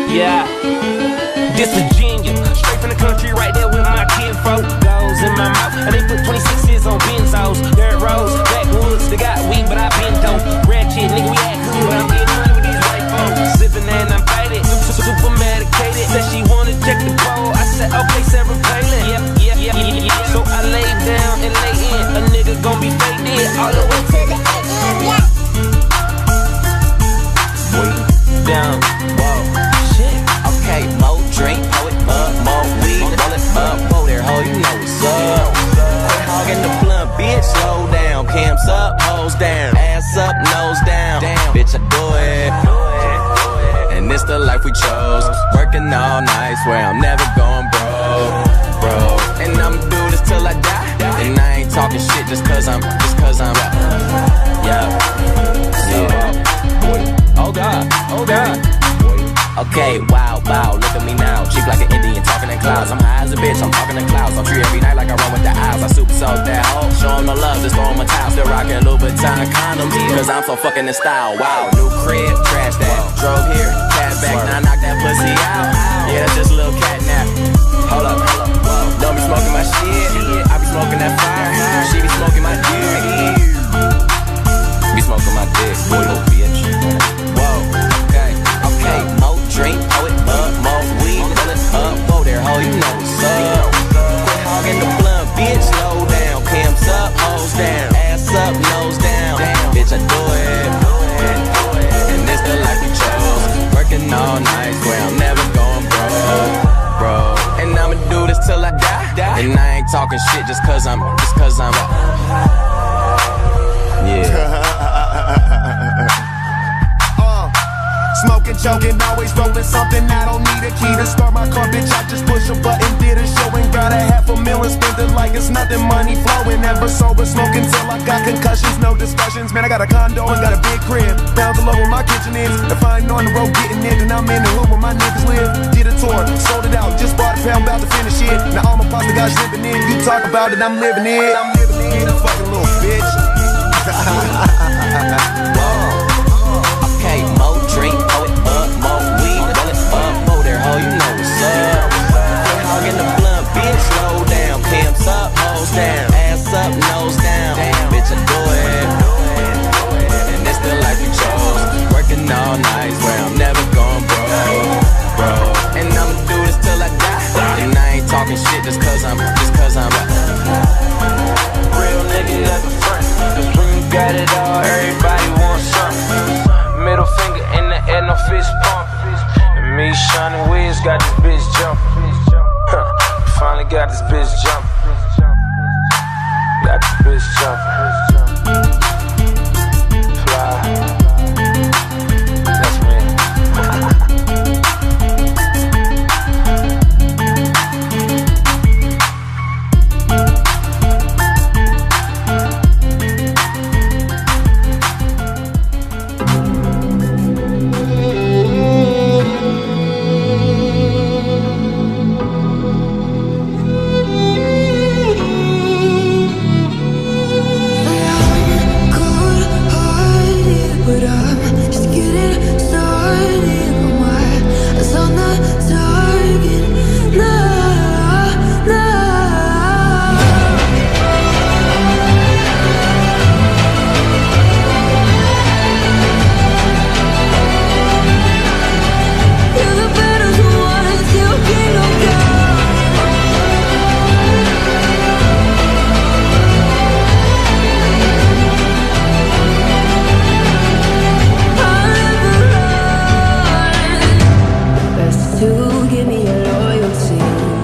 Yeah, this Virginia, straight from the country, right there with my kid folk. Goes in my mouth, and they put 26s on benzos. Dirt roads, backwoods, they got weed, but I been dope. Ratchet, nigga, we act cool, but I'm getting money with these white folks. Sipping and I'm faded, super medicated. Said she wanna check the pole, I said, okay, Sarah Palin. Yeah. So I lay down and lay in, a nigga gon' be faded all the way to the AM, yeah. Way down, whoa. Okay, more drink, pour it up, more weed, roll it up, whoa there, ho, you know what's up. Quit hogging the blunt, bitch, slow down. Cams up, hoes down, ass up, nose down. Damn, bitch, I do it. And it's the life we chose. Working all night, swear I'm never going bro. And I'ma do this till I die. And I ain't talking shit just cause I'm yeah. Oh God. Okay, wow, look at me now. Cheap like an Indian, talking in clouds. I'm high as a bitch, I'm talking in clouds. I'm free every night like I run with the eyes. I super soak that hoe, show 'em the love, just throw 'em a towel. Still rockin' Louboutin condoms, cause I'm so fucking in style. Wow, new crib, trash that. Drove here, cat back, now knock that pussy out. Yeah, that's just a little cat nap. Hold up, don't be smoking my shit, I be smoking that fire. She be smoking my dick, be smoking my dick, boy, little bitch. Whoa, okay, more drink, pour it up, more weed, roll it up, whoa there, ho, you know what's up. Quit hogging the blunt, bitch, slow down. Cams up, hoes down, ass up, nose down. Damn, bitch, I do it. And this the life we chose. Working all night, swear I'm never going bro. And I'ma do this till I die. And I ain't talking shit just cause I'm yeah. Smoking, joking, always rolling something. I don't need a key to start my car, bitch. I just push a button, did a show and got $500,000. Spent it like it's nothing, money flowing. Never sober, smoking till I got concussions. No discussions, man. I got a condo and got a big crib. Down below where my kitchen is. If I ain't on the road getting it, then I'm in the hood where my niggas live. Did a tour, sold it out, just bought a pound, about to finish it. Now all my pasta guys living in. You talk about it, I'm living it. I'm living it, a fucking little bitch.